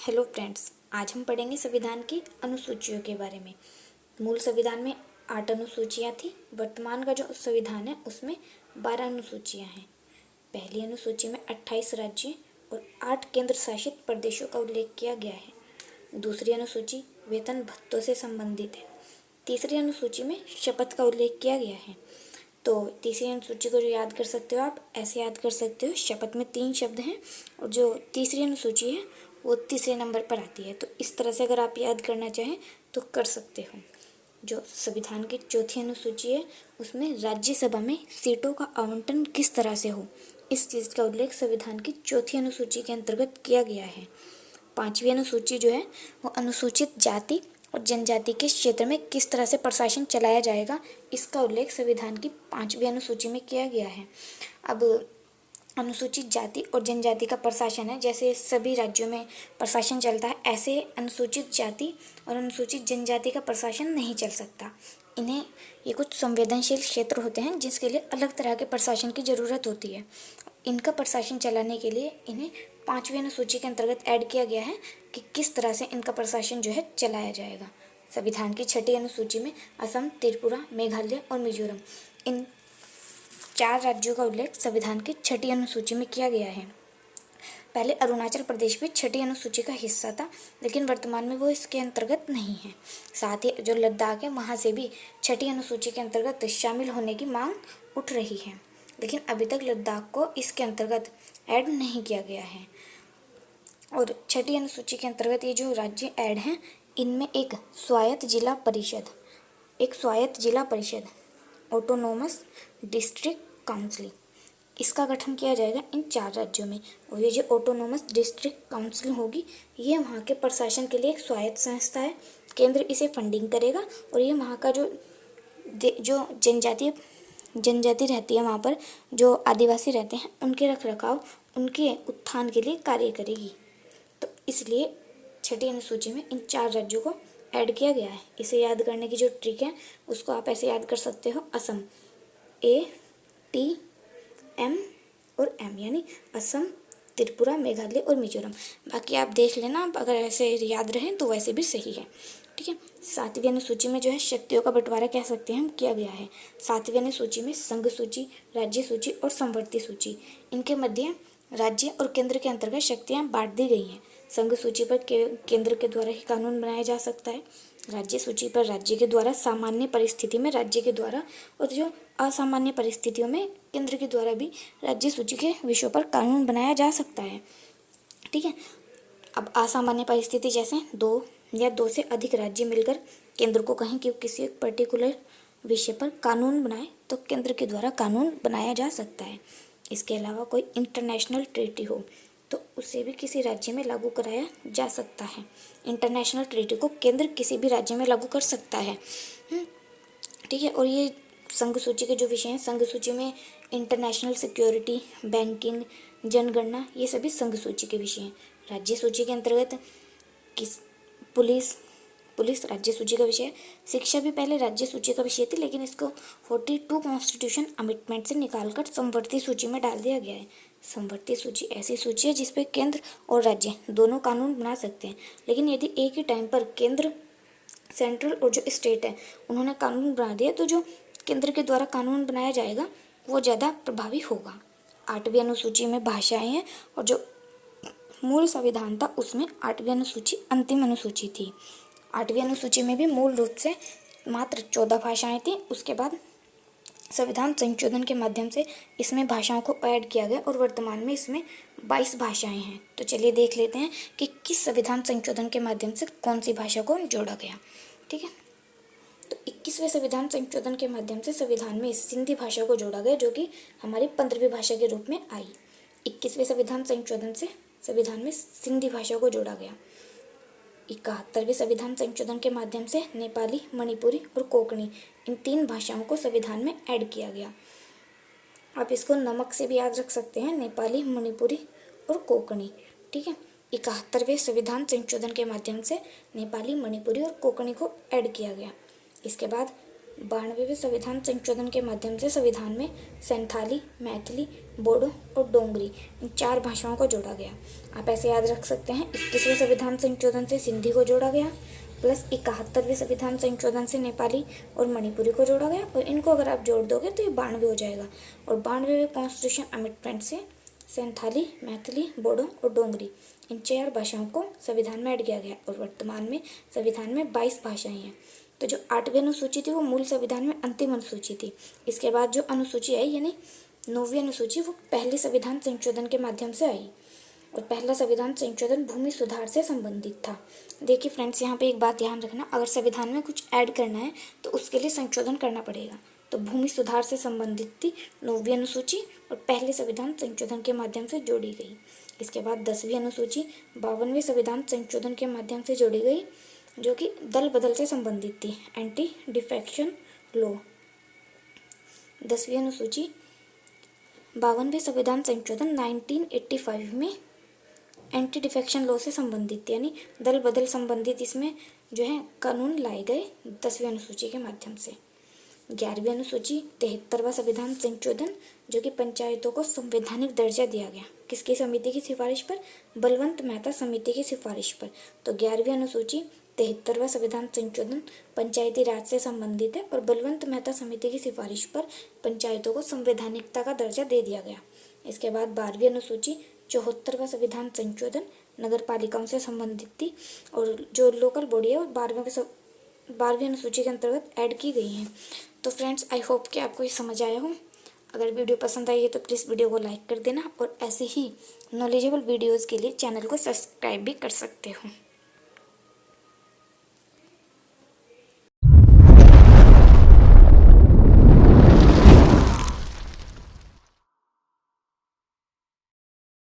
Hello friends, आज हम पढ़ेंगे संविधान की अनुसूचियों के बारे में। मूल संविधान में 8 अनुसूचियाँ थी। वर्तमान का जो संविधान है उसमें 12 अनुसूचियाँ हैं। पहली अनुसूची में 28 राज्य और 8 केंद्र शासित प्रदेशों का उल्लेख किया गया है। दूसरी अनुसूची वेतन भत्तों से संबंधित है। तीसरी अनुसूची में शपथ का उल्लेख किया गया है। तो तीसरी अनुसूची को जो याद कर सकते हो आप ऐसे याद कर सकते हो, शपथ में 3 शब्द हैं और जो तीसरी अनुसूची है वो तीसरे नंबर पर आती है। तो इस तरह से अगर आप याद करना चाहें तो कर सकते हो। जो संविधान की चौथी अनुसूची है उसमें राज्यसभा में सीटों का आवंटन किस तरह से हो, इस चीज़ का उल्लेख संविधान की चौथी अनुसूची के अंतर्गत किया गया है। पांचवी अनुसूची जो है वो अनुसूचित जाति और जनजाति के क्षेत्र में किस तरह से प्रशासन चलाया जाएगा, इसका उल्लेख संविधान की 5वीं अनुसूची में किया गया है। अब अनुसूचित जाति और जनजाति का प्रशासन है, जैसे सभी राज्यों में प्रशासन चलता है ऐसे अनुसूचित जाति और अनुसूचित जनजाति का प्रशासन नहीं चल सकता। इन्हें ये कुछ संवेदनशील क्षेत्र होते हैं जिसके लिए अलग तरह के प्रशासन की ज़रूरत होती है। इनका प्रशासन चलाने के लिए इन्हें 5वीं अनुसूची के अंतर्गत ऐड किया गया है कि किस तरह से इनका प्रशासन जो है चलाया जाएगा। संविधान की 6ठी अनुसूची में असम, त्रिपुरा, मेघालय और मिजोरम इन 4 राज्यों का उल्लेख संविधान की 6ठी अनुसूची में किया गया है। पहले अरुणाचल प्रदेश भी 6ठी अनुसूची का हिस्सा था, लेकिन वर्तमान में वो इसके अंतर्गत नहीं है। साथ ही जो लद्दाख है वहाँ से भी 6ठी अनुसूची के अंतर्गत शामिल होने की मांग उठ रही है, लेकिन अभी तक लद्दाख को इसके अंतर्गत ऐड नहीं किया गया है। और 6ठी अनुसूची के अंतर्गत ये जो राज्य ऐड हैं इनमें एक स्वायत्त जिला परिषद ऑटोनोमस डिस्ट्रिक्ट काउंसिल, इसका गठन किया जाएगा इन 4 राज्यों में। और ये जो ऑटोनोमस डिस्ट्रिक्ट काउंसिल होगी ये वहाँ के प्रशासन के लिए एक स्वायत्त संस्था है। केंद्र इसे फंडिंग करेगा और ये वहाँ का जो जनजाति रहती है, वहाँ पर जो आदिवासी रहते हैं उनके रखरखाव, उनके उत्थान के लिए कार्य करेगी। तो इसलिए 6ठी अनुसूची में इन 4 राज्यों को ऐड किया गया है। इसे याद करने की जो ट्रिक है उसको आप ऐसे याद कर सकते हो, असम ATM और M, यानी असम, त्रिपुरा, मेघालय और मिजोरम। बाकी आप देख लेना, अगर ऐसे याद रहें तो वैसे भी सही है। ठीक है। 7वीं अनुसूची में जो है शक्तियों का बंटवारा कह सकते हैं हम किया गया है। 7वीं अनुसूची में संघ सूची, राज्य सूची और समवर्ती सूची, इनके मध्य राज्य और केंद्र के अंतर्गत शक्तियाँ बांट दी गई हैं। संघ सूची पर केंद्र के द्वारा ही कानून बनाया जा सकता है। राज्य सूची पर राज्य के द्वारा सामान्य परिस्थिति में राज्य के द्वारा, और जो असामान्य परिस्थितियों में केंद्र के द्वारा भी राज्य सूची के विषयों पर कानून बनाया जा सकता है। ठीक है। अब असामान्य परिस्थिति जैसे 2 या 2 से अधिक राज्य मिलकर केंद्र को कहें कि किसी एक पर्टिकुलर विषय पर कानून बनाए तो केंद्र के द्वारा कानून बनाया जा सकता है। इसके अलावा कोई इंटरनेशनल ट्रीटी हो तो उसे भी किसी राज्य में लागू कराया जा सकता है। इंटरनेशनल ट्रीटी को केंद्र किसी भी राज्य में लागू कर सकता है। ठीक है। और ये संघ सूची के जो विषय हैं, संघ सूची में इंटरनेशनल सिक्योरिटी, बैंकिंग, जनगणना, ये सभी संघ सूची के विषय हैं। राज्य सूची के अंतर्गत पुलिस राज्य सूची का विषय है। शिक्षा भी पहले राज्य सूची का विषय थी, लेकिन इसको 42 कॉन्स्टिट्यूशन अमेंडमेंट से निकालकर समवर्ती सूची में डाल दिया गया है। समवर्ती सूची ऐसी सूची है जिसपे केंद्र और राज्य दोनों कानून बना सकते हैं, लेकिन यदि एक ही टाइम पर केंद्र, सेंट्रल और जो स्टेट है उन्होंने कानून बना दिया तो जो केंद्र के द्वारा कानून बनाया जाएगा वो ज़्यादा प्रभावी होगा। 8वीं अनुसूची में भाषाएं हैं और जो मूल संविधान था उसमें 8वीं अनुसूची अंतिम अनुसूची थी। 8वीं अनुसूची में भी मूल रूप से मात्र 14 भाषाएं थी। उसके बाद संविधान संशोधन के माध्यम से इसमें भाषाओं को ऐड किया गया और वर्तमान में इसमें 22 भाषाएं हैं। तो चलिए देख लेते हैं कि किस संविधान संशोधन के माध्यम से कौन सी भाषा को जोड़ा गया। ठीक है। तो 21वें संविधान संशोधन के माध्यम से संविधान में सिंधी भाषा को जोड़ा गया, जो कि हमारी 15वीं भाषा के रूप में आई। 21वें संविधान संशोधन से संविधान में सिंधी भाषा को जोड़ा गया। 71वें संविधान संशोधन के माध्यम से नेपाली, मणिपुरी और कोंकणी, इन 3 भाषाओं को संविधान में ऐड किया गया। आप इसको नमक से भी याद रख सकते हैं, नेपाली, मणिपुरी और कोंकणी। ठीक है। 71वें संविधान संशोधन के माध्यम से नेपाली, मणिपुरी और कोंकणी को ऐड किया गया। इसके बाद 92वें संविधान संशोधन के माध्यम से संविधान में संथाली, मैथिली, बोडो और डोंगरी इन 4 भाषाओं को जोड़ा गया। आप ऐसे याद रख सकते हैं, 21वें संविधान संशोधन से सिंधी को जोड़ा गया, प्लस 71वें संविधान संशोधन से नेपाली और मणिपुरी को जोड़ा गया, और इनको अगर आप जोड़ दोगे तो ये 92 हो जाएगा। और 92वें कॉन्स्टिट्यूशन अमेंडमेंट से संथाली, मैथिली, बोडो और डोंगरी इन 4 भाषाओं को संविधान में ऐड किया गया, और वर्तमान में संविधान में 22 भाषाएं हैं। तो जो 8वीं अनुसूची थी वो मूल संविधान में अंतिम अनुसूची थी। इसके बाद जो अनुसूची आई यानी 9वीं अनुसूची वो पहले संविधान संशोधन के माध्यम से आई, और पहला संविधान संशोधन भूमि सुधार से संबंधित था। देखिए फ्रेंड्स, यहाँ पे एक बात ध्यान रखना, अगर संविधान में कुछ ऐड करना है तो उसके लिए संशोधन करना पड़ेगा। तो भूमि सुधार से संबंधित थी 9वीं अनुसूची और पहले संविधान संशोधन के माध्यम से जोड़ी गई। इसके बाद 10वीं अनुसूची 52वें संविधान संशोधन के माध्यम से जोड़ी गई, जो कि दल बदल से संबंधित थी, एंटी डिफेक्शन लॉ। 10वीं अनुसूची 52वें संविधान संशोधन 1985 में एंटी डिफेक्शन लॉ से संबंधित थी, यानी दल बदल संबंधित इसमें जो है कानून लाए गए 10वीं अनुसूची के माध्यम से। 11वीं अनुसूची 73वां संविधान संशोधन, जो कि पंचायतों को संवैधानिक दर्जा दिया गया। किसकी समिति की सिफारिश पर? बलवंत मेहता समिति की सिफारिश पर। तो 11वीं अनुसूची 73वां संविधान संशोधन पंचायती राज से संबंधित है, और बलवंत मेहता समिति की सिफारिश पर पंचायतों को संवैधानिकता का दर्जा दे दिया गया। इसके बाद 12वीं अनुसूची 74वां संविधान संशोधन नगर पालिकाओं से संबंधित थी, और जो लोकल बॉडी है वो 12वीं अनुसूची के अंतर्गत ऐड की गई हैं। तो फ्रेंड्स, आई होप कि आपको ये समझ आया हो। अगर वीडियो पसंद आई है तो प्लीज़ वीडियो को लाइक कर देना, और ऐसे ही नॉलेजेबल वीडियोज़ के लिए चैनल को सब्सक्राइब भी कर सकते हो।